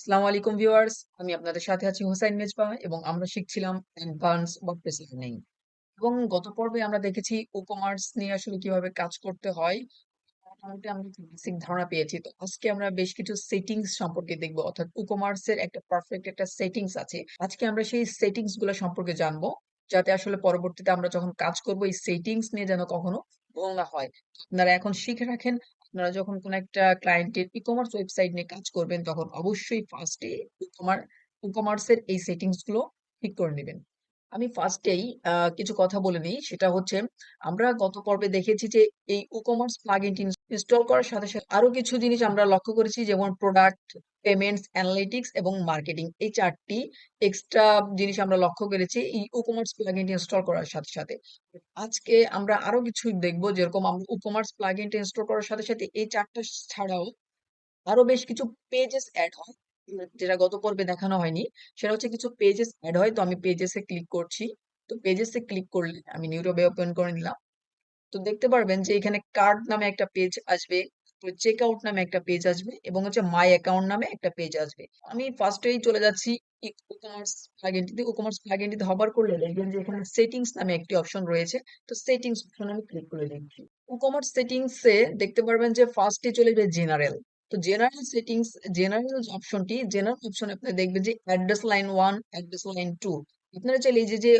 আসসালামু আলাইকুম ভিউয়ার্স, আমি আপনাদের সাথে আছি হোসাইন মেজবাহ এবং আমরা শিখছিলাম অ্যাডভান্স ওয়ার্ডপ্রেস লার্নিং। এবং গত পর্বে আমরা দেখেছি ই-কমার্স নিয়ে আসলে কিভাবে কাজ করতে হয়। মোটামুটি আমরা একটা বেসিক ধারণা পেয়েছি। তো আজকে আমরা বেশ কিছু সেটিংস সম্পর্কে দেখবো, অর্থাৎ ই-কমার্স এর একটা পারফেক্ট একটা সেটিংস আছে। আজকে আমরা সেই সেটিংস গুলো সম্পর্কে জানবো, যাতে আসলে পরবর্তীতে আমরা যখন কাজ করব এই সেটিংস নিয়ে যেন কখনো ভুল না হয়। তো আপনারা এখন শিখে রাখেন, আপনারা যখন কোনো একটা ক্লায়েন্টের ই-কমার্স ওয়েবসাইট নিয়ে কাজ করবেন তখন অবশ্যই ফার্স্টে ই-কমার্স এর এই সেটিংস গুলো ঠিক করে নেবেন। আমি ফার্স্টেই কিছু কথা বলে নিই, সেটা হচ্ছে আমরা গত পর্বে দেখেছি যে এই ই-কমার্স প্লাগইনটি ইনস্টল করার সাথে সাথে আরো কিছু জিনিস আমরা লক্ষ্য করেছি, যেমন প্রোডাক্ট, পেমেন্টস, অ্যানালিটিক্স এবং মার্কেটিং। এই চারটি এক্সট্রা জিনিস আমরা লক্ষ্য করেছি এই ই-কমার্স প্লাগইনটি ইনস্টল করার সাথে সাথে। আজকে আমরা আরো কিছু দেখবো, যেরকম আমরা ই-কমার্স প্লাগইনটি ইনস্টল করার সাথে সাথে এই চারটা ছাড়াও আরো বেশ কিছু পেজেস অ্যাড হয়, যেটা গত পর্বে দেখানো হয়নি। সেটা হচ্ছে কিছু পেজেস অ্যাড হয়। তো আমি পেজেসে ক্লিক করছি। তো পেজেসে ক্লিক করলে আমি নিউ ট্যাবে ওপেন করে নিলাম। তো দেখতে পারবেন যে এখানে কার্ড নামে একটা পেজ আসবে, চেক আউট নামে একটা পেজ আসবে এবং হচ্ছে মাই অ্যাকাউন্ট নামে একটা পেজ আসবে। আমি ফার্স্টেই চলে যাচ্ছি ই-কমার্স প্লাগইনটিতে। ই-কমার্স প্লাগইনটিতে হবার করলে দেখবেন যে এখানে সেটিংস নামে একটি অপশন রয়েছে। তো সেটিংস অপশন আমি ক্লিক করে দিচ্ছি। ই-কমার্স সেটিংস এ দেখতে পারবেন যে ফার্স্টে চলে যাবে জেনারেল। তো জেনারেল সেটিংস, জেনারেল অপশনটি, জেনারেল অপশন আপনি দেখবেন যে অ্যাড্রেস লাইন 1, অ্যাড্রেস লাইন 2। আপনারা চাইলে এই যে যে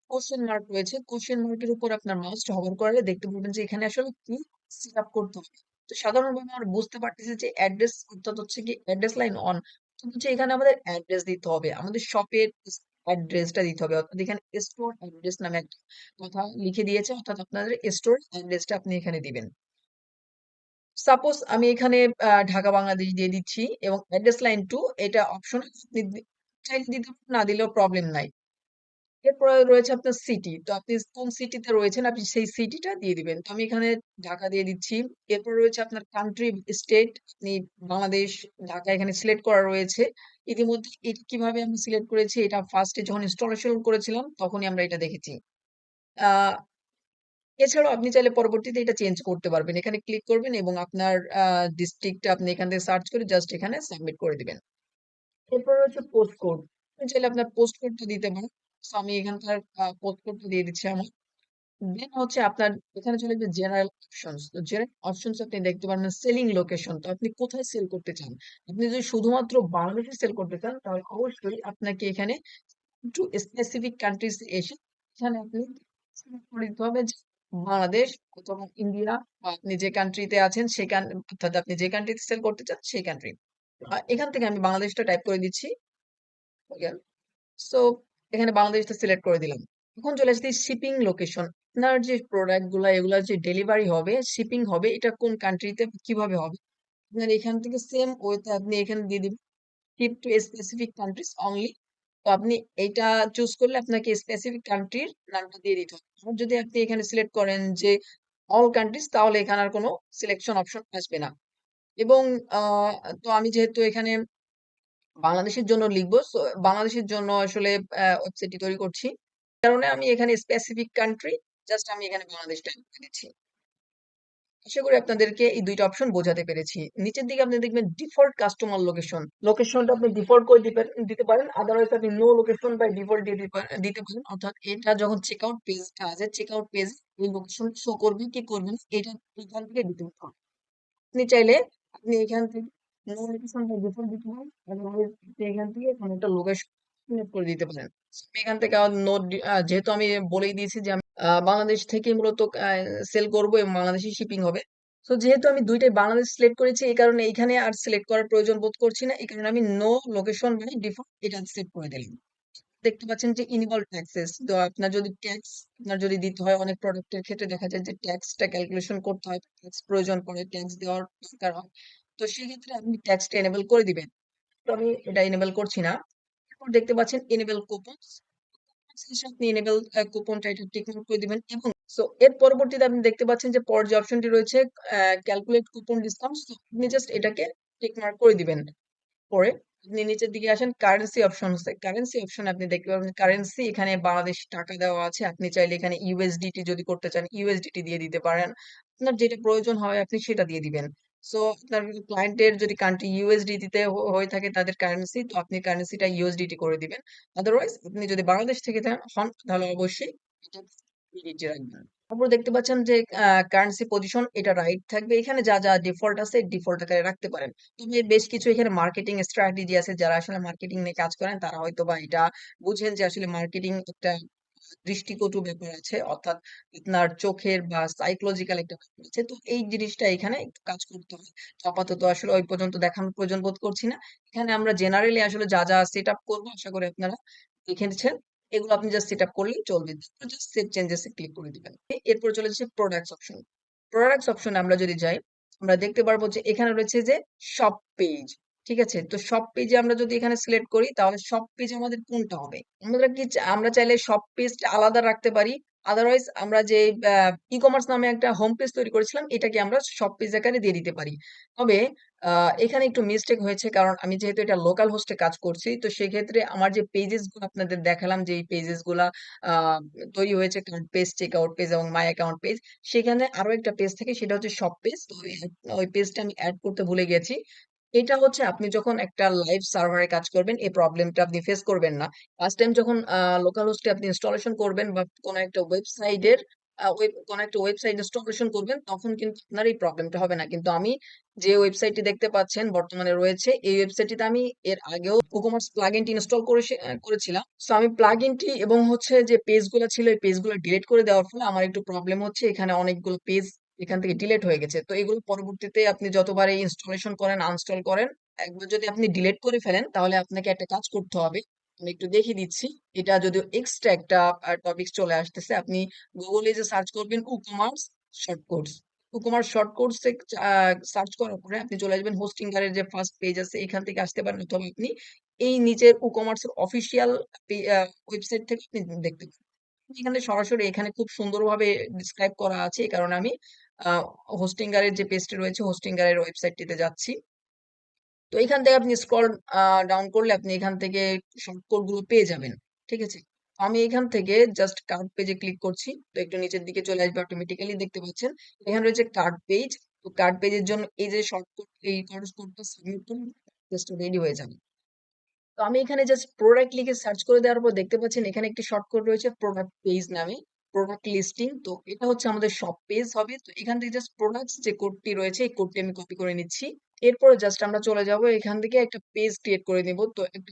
কোশ্চেন মার্ক রয়েছে, কোশ্চেন মার্কের উপর আপনার মাউসটা হভার করলে দেখতে পাবেন যে এখানে আসলে কি সেট আপ করতে হবে। তো সাধারণভাবে আমরা বুঝতে পারতেছি যে অ্যাড্রেস অর্থাৎ হচ্ছে কি অ্যাড্রেস লাইন অন, হচ্ছে এখানে আমাদের অ্যাড্রেস দিতে হবে, আমাদের শপের অ্যাড্রেসটা দিতে হবে। অর্থাৎ এখানে স্টোর অ্যাড্রেস নামে একটা কথা লিখে দিয়েছে, অর্থাৎ আপনাদের স্টোর অ্যাড্রেসটা আপনি এখানে দিবেন। সাপোজ আমি এখানে ঢাকা বাংলাদেশ দিয়ে দিচ্ছি এবং অ্যাড্রেস লাইন 2 এটা অপশন আপনি চাইলে দিতে পারেন, না দিলেও প্রবলেম নাই। এরপরে রয়েছে আপনার সিটি। তো আপনি কোন সিটিতে রয়েছেন আপনি সেই সিটিটা দিয়ে দিবেন। তো আমি এখানে ঢাকা দিয়ে দিচ্ছি। এরপর রয়েছে আপনার কান্ট্রি, স্টেট। আপনি বাংলাদেশ, ঢাকা এখানে সিলেক্ট করা রয়েছে। ইতিমধ্যে এটা কিভাবে আমি সিলেক্ট করেছি, এটা ফার্স্টে যখন ইনস্টলেশন করেছিলাম তখনই আমরা এটা দেখেছি। আহ এছাড়াও আপনি চাইলে পরবর্তীতে এটা চেঞ্জ করতে পারবেন। এখানে ক্লিক করবেন এবং আপনার ডিস্ট্রিক্টটা আপনি এখান থেকে সার্চ করে জাস্ট এখানে সাবমিট করে দিবেন। এরপর হচ্ছে পোস্ট কোড। আপনি চাইলে আপনার পোস্ট কোডটা দিতে পারেন। সো আমি এখানকার পোস্ট কোডটা দিয়ে দিচ্ছি আমার। দেন হচ্ছে আপনার এখানে চলে আসবে জেনারেল অপশনস। তো জেনারেল অপশনস আপনি দেখতে পারবেন সেলিং লোকেশন। তো আপনি কোথায় সেল করতে চান? আপনি যদি শুধুমাত্র বাংলাদেশে সেল করতে চান তাহলে অবশ্যই আপনাকে এখানে একটু স্পেসিফিক কান্ট্রিজ এসে এখানে আপনি সিলেক্ট করে দিতে হবে যে বাংলাদেশ অথবা ইন্ডিয়া, বা আপনি যে কান্ট্রিতে আছেন সেখান, অর্থাৎ আপনি যে কান্ট্রিতে সেল করতে চান সেই কান্ট্রি। এখান থেকে আমি বাংলাদেশটা টাইপ করে দিচ্ছি। সো এখানে বাংলাদেশটা সিলেক্ট করে দিলাম। এখন চলে আসছি শিপিং লোকেশন। আপনার যে প্রোডাক্ট গুলা এগুলা যে ডেলিভারি হবে, শিপিং হবে, এটা কোন কান্ট্রিতে কিভাবে হবে, আপনার এখান থেকে সেম ওয়েতে আপনি এখানে দিয়ে দিবেন ship to specific countries only. তো আপনি এইটা চুজ করলে আপনাকে স্পেসিফিক কান্ট্রির নামটা দিয়ে দিতে হবে। আর যদি আপনি এখানে সিলেক্ট করেন যে অল কান্ট্রিজ, তাহলে এখানে আর কোনো সিলেকশন অপশন আসবে না। এবং আহ তো আমি যেহেতু এখানে বাংলাদেশের জন্য লিখবো, সো বাংলাদেশের জন্য আসলে ওয়েবসাইটটি তৈরি করছি, কারণে আমি এখানে স্পেসিফিক কান্ট্রি জাস্ট আমি এখানে বাংলাদেশটা লিখে দিচ্ছি। আশা করি আপনাদেরকে এই দুইটা অপশন বোঝাতে পেরেছি। নিচের দিকে আপনি দেখবেন ডিফল্ট কাস্টমার লোকেশন। লোকেশনটা আপনি ডিফল্ট করে দিতে পারেন, আদারওয়াইজ আপনি নো লোকেশন বাই ডিফল্ট দিতে পারেন। অর্থাৎ এটা যখন চেক আউট পেজটা আছে, চেক আউট পেজ এই লোকেশন শো করবে কি করবে না, এটা এখান থেকে দিতে হবে। আপনি চাইলে আপনি এখান থেকে নো লোকেশন বাই ডিফল্ট দিতে পারেন, আদারওয়াইজ আপনি এখান থেকে কোনো একটা লোকেশন সিলেক্ট করে দিতে পারেন। আমি এখান থেকে নোট, যেহেতু আমি বলেই দিয়েছি যে বাংলাদেশ থেকে মূলত সেল করব এবং বাংলাদেশি শিপিং হবে। তো যেহেতু আমি দুইটাই বাংলাদেশ সিলেক্ট করেছি, এই কারণে এইখানে আর সিলেক্ট করার প্রয়োজন বোধ করছি না। এই কারণে আমি নো লোকেশন মানে ডিফল্ট এটা সেট করে দিলাম। দেখতে পাচ্ছেন যে ইনভলভ ট্যাক্সেস। তো আপনার যদি ট্যাক্স আপনার যদি দিতে হয়, অনেক প্রোডাক্টের ক্ষেত্রে দেখা যায় যে ট্যাক্সটা ক্যালকুলেশন করতে হয়, ট্যাক্স প্রয়োজন পড়ে, ট্যাক্স দেওয়ার দরকার হয়। তো সেই ক্ষেত্রে আপনি ট্যাক্সটা এনেবল করে দিবেন। তো আমি এটা এনেবল করছি না। এরপর দেখতে পাচ্ছেন এনেবল কুপনস। শেষে আপনি এনেবল কুপনটা এটা টিক মার্ক করে দিবেন। এবং সো এর পরবর্তীতে আপনি দেখতে পাচ্ছেন যে পর যে অপশনটি রয়েছে ক্যালকুলেট কুপন ডিসকাউন্ট, আপনি জাস্ট এটাকে টিক মার্ক করে দিবেন। পরে আপনি নিচের দিকে আসেন, কারেন্সি অপশন আছে। কারেন্সি অপশন আপনি দেখতে পাবেন কারেন্সি, এখানে বাংলাদেশ টাকা দেওয়া আছে। আপনি চাইলে এখানে ইউএসডিটি যদি করতে চান ইউএসডিটি দিয়ে দিতে পারেন। আপনার যেটা প্রয়োজন হয় আপনি সেটা দিয়ে দিবেন। সো আপনার ক্লায়েন্টের যদি কান্ট্রি ইউএসডি তে হয়ে থাকে তাদের কারেন্সি, তো আপনি কারেন্সিটা ইউএসডিটি করে দিবেন। আদারওয়াইজ আপনি যদি বাংলাদেশ থেকে হন তাহলে অবশ্যই এটা বিডিটি রাখবেন। তারপর দেখতে পাচ্ছেন যে কারেন্সি পজিশন এটা রাইট থাকবে। এখানে যা যা ডিফল্ট আছে ডিফল্ট আকারে রাখতে পারেন। তবে বেশ কিছু এখানে মার্কেটিং স্ট্র্যাটেজি আছে, যারা আসলে মার্কেটিং নিয়ে কাজ করেন তারা হয়তো বা এটা বুঝেন যে আসলে মার্কেটিং একটা দৃষ্টিকটু ব্যাপার আছে, অর্থাৎ আপনার চোখের বা সাইকোলজিক্যাল একটা ব্যাপার আছে। তো এই জিনিসটা এখানে একটু কাজ করতে হয়। তো আপাতত আসলে ওই পর্যন্ত দেখানোর প্রয়োজন বোধ করছি না। এখানে আমরা জেনারেলি আসলে যা যা সেট আপ করবো আশা করি আপনারা দেখেছেন। এগুলো আপনি জাস্ট সেট আপ করলেই চলবে। জাস্ট সেভ চেঞ্জেস এ ক্লিক করে দিবেন। এরপর চলে যাচ্ছে প্রোডাক্টস অপশন। প্রোডাক্টস অপশনে আমরা যদি যাই, আমরা দেখতে পারবো যে এখানে রয়েছে যে শপ পেজ। ঠিক আছে, তো সব পেজে আমরা যদি এখানে সিলেক্ট করি তাহলে সব পেজে আমাদের কোনটা হবে, আমরা চাইলে সব পেজটা আলাদা রাখতে পারি। আদারওয়াইজ আমরা যে ই কমার্স নামে একটা হোম পেজ তৈরি করেছিলাম এটাকে আমরা সব পেজ আকারে দিয়ে দিতে পারি। তবে এখানে একটু মিস্টেক হয়েছে, কারণ আমি যেহেতু এটা লোকাল হোস্টে কাজ করছি, তো সেক্ষেত্রে আমার যে পেজেস গুলো আপনাদের দেখালাম, যে এই পেজেস গুলা আহ, তৈরি হয়েছে, card page, check out page এবং মাই অ্যাকাউন্ট পেজ, সেখানে আরো একটা পেজ থাকে সেটা হচ্ছে সব পেজ। তো ওই পেজটা আমি অ্যাড করতে ভুলে গেছি। এটা হচ্ছে আপনি যখন একটা লাইভ সার্ভারে কাজ করবেন এই প্রবলেমটা আপনি ফেস করবেন না। ফার্স্ট টাইম যখন লোকাল হোস্টে আপনি ইনস্টলেশন করবেন বা কোনো একটা ওয়েবসাইট ইনস্টলেশন করবেন, তখন কিন্তু আপনার এই প্রবলেমটা হবে না। কিন্তু আমি যে ওয়েবসাইটটি দেখতে পাচ্ছেন বর্তমানে রয়েছে, এই ওয়েবসাইটটিতে আমি এর আগেও কুকমার্স প্লাগইনটি ইনস্টল করেছিলাম। তো আমি প্লাগইনটি এবং হচ্ছে যে পেজগুলো ছিল এই পেজগুলো ডিলিট করে দেওয়ার ফলে আমার একটু প্রবলেম হচ্ছে, এখানে অনেকগুলো পেজ এখান থেকে ডিলিট হয়ে গেছে। তো এগুলো পরবর্তীতে আপনি যতবার ইনস্টলেশন করেন আনস্টল করেন, একবার যদি আপনি ডিলিট করে ফেলেন তাহলে আপনাকে একটা কাজ করতে হবে। আমি একটু দেখিয়ে দিচ্ছি। এটা যদিও এক্সট্রা একটা টপিক চলে আসতেছে, আপনি গুগলে যে সার্চ করবেন কুকমার্স শর্টকাটস, কুকমার্স শর্টকাটস সার্চ করার পরে আপনি চলে আসবেন হোস্টিংকারের যে ফার্স্ট পেজ আছে এখান থেকে আসতে পারেন, অথবা আপনি এই নিচের কুকমার্স এর অফিসিয়াল ওয়েবসাইট থেকে আপনি দেখতে পারেন। এখানে সরাসরি এখানে খুব সুন্দরভাবে ডিসক্রাইব করা আছে, এই কারণে আমি হোস্টিংগারের যে পেজটি রয়েছে হোস্টিংগারের ওয়েবসাইটটিতে যাচ্ছি। তো এখান থেকে আপনি স্ক্রল ডাউন করলে আপনি এখান থেকে শর্টকাট গুলো পেয়ে যাবেন। ঠিক আছে, তো আমি এখান থেকে জাস্ট কার্ড পেজে ক্লিক করছি, তো একটু নিচের দিকে চলে আসবে, অটোমেটিক্যালি দেখতে পাচ্ছেন এখানে রয়েছে কার্ড পেজ। তো কার্ড পেজের জন্য এই যে শর্টকাট, এই কোডটা সাবমিট করুন, জাস্ট রেডি হয়ে যাবে। তো আমি এখানে জাস্ট প্রোডাক্ট লিখে সার্চ করে দেওয়ার পর দেখতে পাচ্ছেন এখানে একটি শর্টকাট রয়েছে প্রোডাক্ট পেজ নামে, প্রোডাক্ট লিস্টিং। তো এটা হচ্ছে আমাদের শপ পেজ হবে। তো এখান থেকে জাস্ট প্রোডাক্টস যে কোডটি রয়েছে এই কোডটি আমি কপি করে নিচ্ছি। এরপরে জাস্ট আমরা চলে যাব এখান থেকে একটা পেজ ক্রিয়েট করে নিব। তো একটা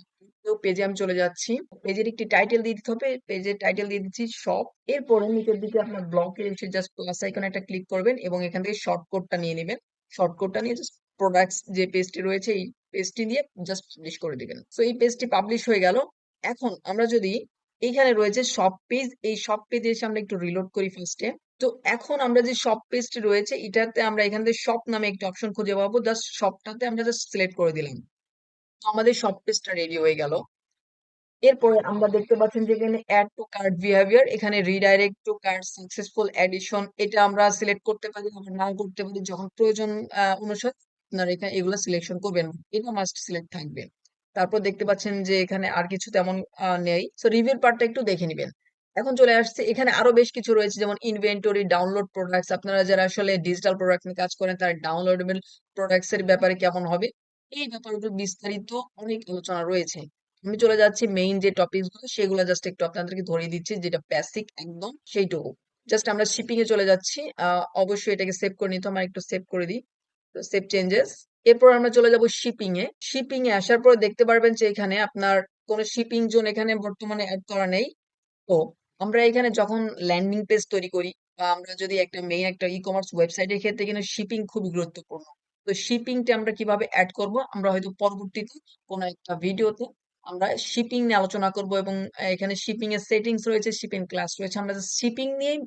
পেজে আমি চলে যাচ্ছি, পেজের একটি টাইটেল দিয়ে দিতে হবে, পেজের টাইটেল দিয়ে দিচ্ছি শপ। এরপরে নিচের দিকে আপনার ব্লকে এসে জাস্ট প্লাস আইকনে একটা ক্লিক করবেন এবং এখান থেকে শর্টকাটটা নিয়ে নেবেন। শর্টকাটটা নিয়ে জাস্ট প্রোডাক্টস যে পেজটি রয়েছে এই পেজটি দিয়ে জাস্ট পাবলিশ করে দিবেন। সো এই পেজটি পাবলিশ হয়ে গেল। এখন আমরা যদি এইখানে রয়েছে সব পেজ, এই সব পেজে এসে আমরা একটু রিলোড করি ফার্স্টে। তো এখন আমরা যে সব পেজটি রয়েছে এটাতে আমরা এখান থেকে শপ নামে একটা অপশন খুঁজে পাবো, জাস্ট শপটাতে আমরা জাস্ট সিলেক্ট করে দিলাম। তো আমাদের সব পেজটা রেডি হয়ে গেল। এরপরে আমরা দেখতে পাচ্ছেন যে এখানে অ্যাড টু কার্ট বিহেভিয়ার, এখানে redirect to cart successful addition, এটা আমরা সিলেক্ট করতে পারি, আমরা নাও করতে পারি, যখন প্রয়োজন অনুসারে আপনারা এখানে এগুলো সিলেকশন করবেন, এটা মাস্ট সিলেক্ট থাকবে। তারপর দেখতে পাচ্ছেন যে এখানে আর কিছু তেমন নেই। সো রিভিউর পার্টটা একটু দেখে নিবেন। এখন চলে আসছে এখানে আরো বেশ কিছু রয়েছে, যেমন ইনভেন্টরি, ডাউনলোড প্রোডাক্টস। আপনারা যারা আসলে ডিজিটাল প্রোডাক্ট নিয়ে কাজ করেন তারা ডাউনলোডেবল প্রোডাক্টস এর ব্যাপারে কেমন হবে, এই ব্যাপারগুলো বিস্তারিত অনেক আলোচনা রয়েছে। আমি চলে যাচ্ছি মেইন যে টপিকস গুলো সেগুলো জাস্ট একটু আপনাদেরকে ধরিয়ে দিচ্ছি, যেটা বেসিক একদম সেইটুকু। জাস্ট আমরা শিপিং এ চলে যাচ্ছি। অবশ্যই এটাকে সেভ করে নিতে হবে, আমরা একটু সেভ করে দিই, সেভ চেঞ্জেস। এরপর আমরা চলে যাব শিপিং এ। শিপিং এ আসার পর দেখতে পারবেন যে এখানে আপনার কোনো শিপিং জোন এখানে বর্তমানে অ্যাড করা নেই। তো আমরা এখানে যখন ল্যান্ডিং পেজ তৈরি করি বা আমরা যদি একটা মেইন একটা ই কমার্স ওয়েবসাইটের ক্ষেত্রে কিন্তু শিপিং খুবই গুরুত্বপূর্ণ। তো শিপিংটা আমরা কিভাবে অ্যাড করব আমরা হয়তো পরবর্তীতে কোনো একটা ভিডিওতে আমরা শিপিং নিয়ে আলোচনা করব, এবং এখানে শিপিং এর সেটিংস রয়েছে, শিপিং ক্লাস রয়েছে, আমরা শিপিং নিয়েই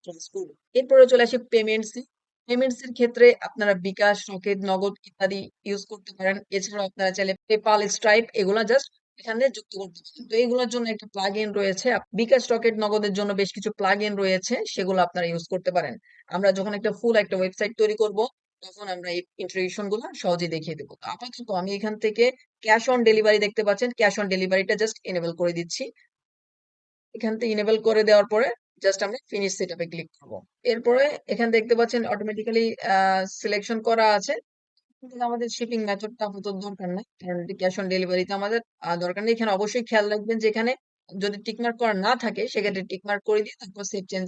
ক্লাস করব। এরপরে চলে আসি পেমেন্টস। পেমেন্টস এর ক্ষেত্রে আপনারা বিকাশ, রকেট, নগদ ইত্যাদি ইউজ করতে পারেন। এছাড়াও আপনারা চাইলে পেপাল, স্ট্রাইপ এগুলা জাস্ট এখানে যুক্ত করতে পারেন। তো এগুলোর জন্য একটা প্লাগ ইন রয়েছে। বিকাশ, রকেট, নগদের জন্য বেশ কিছু প্লাগ ইন রয়েছে, সেগুলো আপনারা ইউজ করতে পারেন। আমরা যখন একটা ফুল একটা ওয়েবসাইট তৈরি করব তখন আমরা এই ইন্ট্রোডিউশন গুলো সহজে দেখিয়ে দেবো। তো আপাতত আমি এখান থেকে ক্যাশ অন ডেলিভারি দেখতে পাচ্ছেন, ক্যাশ অন ডেলিভারিটা জাস্ট এনেবল করে দিচ্ছি। এখান থেকে ইনেবল করে দেওয়ার পরে জাস্ট আমরা ফিনিশ সেটআপে ক্লিক করব। এরপরে এখানে দেখতে পাচ্ছেন অটোমেটিক্যালি সিলেকশন করা আছে। কিন্তু আমাদের শিপিং মেথডটা আপাতত দরকার নাই, কারণ ক্যাশ অন ডেলিভারিতে আমাদের দরকার নেই। এখানে অবশ্যই খেয়াল রাখবেন যে এখানে যদি টিকমার্ক করা না থাকে সেক্ষেত্রে টিকমার্ক করে দিয়ে তারপর সেভ চেঞ্জ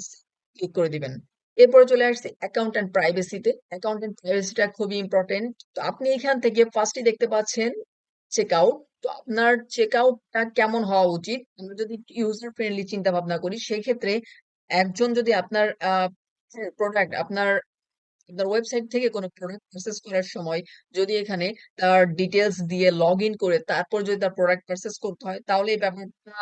ক্লিক করে দিবেন। এরপরে চলে আসছে অ্যাকাউন্ট অ্যান্ড প্রাইভেসিতে। অ্যাকাউন্ট অ্যান্ড প্রাইভেসিটা খুবই ইম্পর্টেন্ট। তো আপনি এখান থেকে ফার্স্টে দেখতে পাচ্ছেন চেক আউট। তো আপনার চেক আউটটা কেমন হওয়া উচিত? আমরা যদি ইউজার ফ্রেন্ডলি চিন্তা ভাবনা করি সেক্ষেত্রে একজন যদি আপনার প্রোডাক্ট আপনার আপনার ওয়েবসাইট থেকে কোনো প্রোডাক্ট পারচেজ করার সময় যদি এখানে তার ডিটেলস দিয়ে লগ ইন করে তারপর যদি তার প্রোডাক্ট পারচেজ করতে হয় তাহলে এই ব্যাপারটা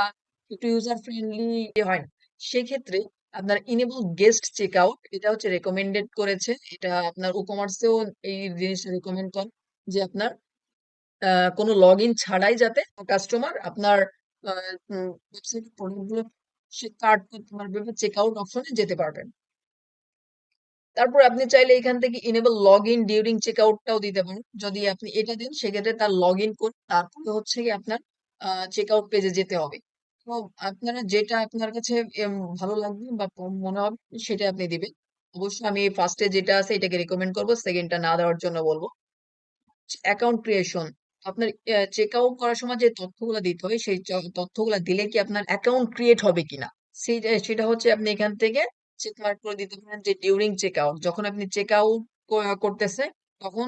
একটু ইউজার ফ্রেন্ডলি হয় না। সেক্ষেত্রে আপনার ইনেবল গেস্ট চেক আউট এটা হচ্ছে রেকমেন্ডেড করেছে। এটা আপনার কমার্সেও এই জিনিসটা রিকমেন্ড করে যে আপনার কোনো লগ ইন ছাড়াই যাতে কাস্টমার আপনার ওয়েবসাইটের প্রোডাক্টগুলো সে কার্ট করতে পারবে বা চেক আউট অপশনে যেতে পারবেন। তারপর আপনি চাইলে এখান থেকে enable log in during check আউটটাও দিতে পারেন। যদি আপনি এটা দেন সেক্ষেত্রে তার লগ ইন করে তারপরে হচ্ছে গিয়ে আপনার চেক আউট পেজে যেতে হবে। তো আপনারা যেটা আপনার কাছে ভালো লাগবে বা মনে হবে সেটা আপনি দিবেন। অবশ্যই আমি ফার্স্টে যেটা আছে এটাকে রিকমেন্ড করবো, সেকেন্ডটা না দেওয়ার জন্য বলবো। অ্যাকাউন্ট ক্রিয়েশন, আপনার চেক আউট করার সময় যে তথ্যগুলো দিতে হয় সেই তথ্যগুলো দিলে কি আপনার অ্যাকাউন্ট ক্রিয়েট হবে কিনা সেটা হচ্ছে আপনি এখান থেকে চেক মার্ক করে দিতে পারেন যে ডিউরিং চেক আউট, যখন আপনি চেক আউট করতেছে তখন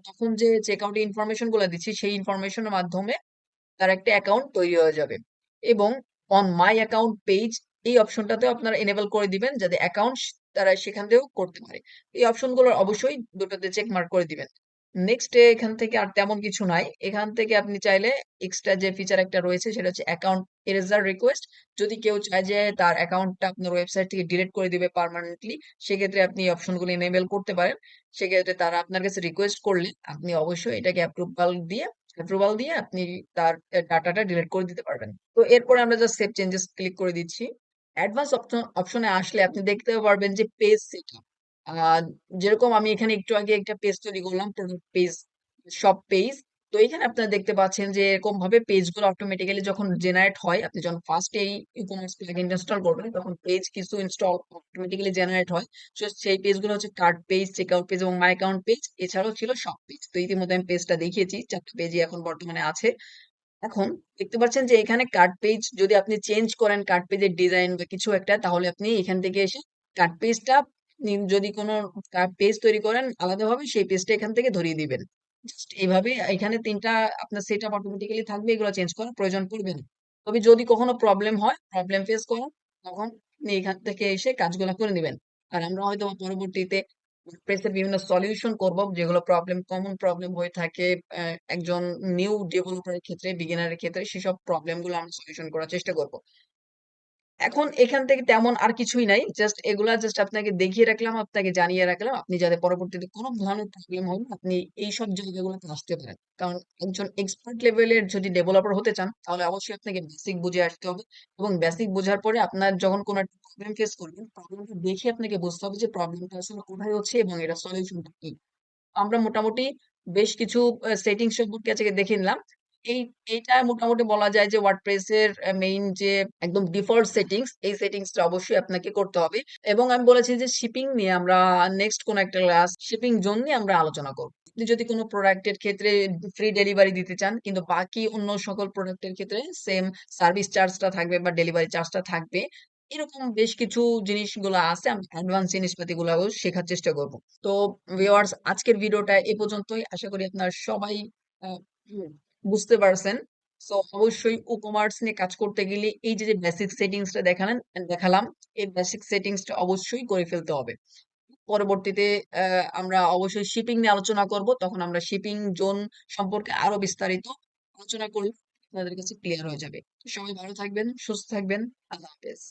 তখন যে চেক আউট ইনফরমেশন গুলো দিচ্ছি সেই ইনফরমেশনের মাধ্যমে তার একটা অ্যাকাউন্ট তৈরি হয়ে যাবে। এবং অন মাই অ্যাকাউন্ট পেজ এই অপশনটাতেও আপনারা এনেবল করে দিবেন যাতে অ্যাকাউন্ট তারা সেখান থেকেও করতে পারে। এই অপশনগুলো অবশ্যই দুটোতে চেক মার্ক করে দিবেন। নেক্সট এখান থেকে আর তেমন কিছু নাই। এখান থেকে আপনি চাইলে এক্সট্রা যে ফিচার একটা রয়েছে সেটা হচ্ছে অ্যাকাউন্ট এরেজার রিকোয়েস্ট। যদি কেউ চায় যে তার অ্যাকাউন্টটা আপনার ওয়েবসাইট থেকে ডিলিট করে দিবে পার্মানেন্টলি, সেক্ষেত্রে আপনি এই অপশনগুলো এনেবল করতে পারেন। সেক্ষেত্রে তারা আপনার কাছে রিকোয়েস্ট করলে আপনি অবশ্যই এটাকে অ্যাপ্রুভাল দিয়ে আপনি তার ডাটাটা ডিলিট করে দিতে পারবেন। তো এরপরে আমরা জাস্ট সেভ চেঞ্জেস ক্লিক করে দিচ্ছি। অ্যাডভান্স অপশনে আসলে আপনি দেখতে পারবেন যে পেজ সেটআপ। যেরকম আমি এখানে একটু আগে একটা পেজ তৈরি করলাম, প্রোডাক্ট পেজ, শপ পেজ। তো এখানে আপনারা দেখতে পাচ্ছেন যে এরকম ভাবে পেজগুলো অটোমেটিক্যালি যখন জেনারেট হয়, আপনি যখন ফার্স্ট এই ই-কমার্স প্লাগইন ইনস্টল করবেন তখন পেজ কিছু ইনস্টল অটোমেটিক্যালি জেনারেট হয়। তো সেই পেজগুলো হচ্ছে কার্ট পেজ, চেকআউট পেজ এবং মাই অ্যাকাউন্ট পেজ। এছাড়াও ছিল শপ পেজ। তো ইতিমধ্যে আমি পেজটা দেখিয়েছি, 4টা পেজই এখন বর্তমানে আছে। এখন দেখতে পাচ্ছেন যে এখানে কার্ড পেজ যদি আপনি চেঞ্জ করেন কার্ড পেজের ডিজাইন বা কিছু একটা, তাহলে আপনি এখান থেকে এসে কার্ড পেজটা যদি কোনো কার্ড পেজ তৈরি করেন আলাদাভাবে সেই পেজটা এখান থেকে ধরিয়ে দিবেন। জাস্ট এইভাবে এখানে 3টা আপনার সেটআপ অটোমেটিক্যালি থাকবে, এগুলো চেঞ্জ করার প্রয়োজন পড়বে না। তবে যদি কখনো প্রবলেম হয়, প্রবলেম ফেস করেন, তখন আপনি এখান থেকে এসে কাজগুলো করে নিবেন। আর আমরা হয়তো পরবর্তীতে প্রেসের বিভিন্ন সলিউশন করব যেগুলো কমন প্রবলেম হয়ে থাকে একজন নিউ ডেভেলপারের ক্ষেত্রে, বিগিনারের ক্ষেত্রে সেসব প্রবলেম গুলো আমরা সলিউশন করার চেষ্টা করব। এখন এখান থেকে তেমন আর কিছুই নাই, জাস্ট এগুলা জাস্ট আপনাকে দেখিয়ে রাখলাম, আপনাকে জানিয়ে রাখলাম, আপনি যাতে পরবর্তীতে কোনো ধরনের প্রবলেম হলে আপনি এই সব জায়গাগুলোতে আসতে পারেন। কারণ একজন এক্সপার্ট লেভেলের যদি ডেভেলপার হতে চান তাহলে অবশ্যই আপনাকে বেসিক বুঝে আসতে হবে। এবং বেসিক বোঝার পরে আপনার যখন কোনো একটা প্রবলেম ফেস করবেন, প্রবলেমটা দেখে আপনাকে বুঝতে হবে যে প্রবলেমটা আসলে কোথায় হচ্ছে এবং এটা সলিউশনটা কি। আমরা মোটামুটি বেশ কিছু সেটিংস সম্পর্কে আজকে দেখে নিলাম। এই এইটা মোটামুটি বলা যায় যে ওয়ার্ডপ্রেস এর মেইন যে একদম ডিফল্ট সেটিংস, এই সেটিংসটা অবশ্যই আপনাকে করতে হবে। এবং আমি বলেছি যে শিপিং নিয়ে আমরা নেক্সট কোন একটা ক্লাস শিপিং জোন নিয়ে আমরা আলোচনা করব। আপনি যদি কোনো প্রোডাক্টের ক্ষেত্রে ফ্রি ডেলিভারি দিতে চান কিন্তু বাকি অন্য সকল প্রোডাক্টের ক্ষেত্রে সেম সার্ভিস চার্জটা থাকবে বা ডেলিভারি চার্জটা থাকবে, এরকম বেশ কিছু জিনিসগুলো আছে, আমি অ্যাডভান্স জিনিসপাতিগুলোও শেখার চেষ্টা করব। তো ভিউয়ার্স, আজকের ভিডিওটা এ পর্যন্তই। আশা করি আপনারা সবাই আহ, উম, বুঝতে পারছেন। তো অবশ্যই ই কমার্স নিয়ে কাজ করতে গেলে এই যে বেসিক সেটিংসটা দেখালাম, এই বেসিক সেটিংসটা অবশ্যই করে ফেলতে হবে। পরবর্তীতে আমরা অবশ্যই শিপিং নিয়ে আলোচনা করব, তখন আমরা শিপিং জোন সম্পর্কে আরো বিস্তারিত আলোচনা করলে আপনাদের কাছে ক্লিয়ার হয়ে যাবে। তো সবাই ভালো থাকবেন, সুস্থ থাকবেন। আল্লাহ হাফেজ।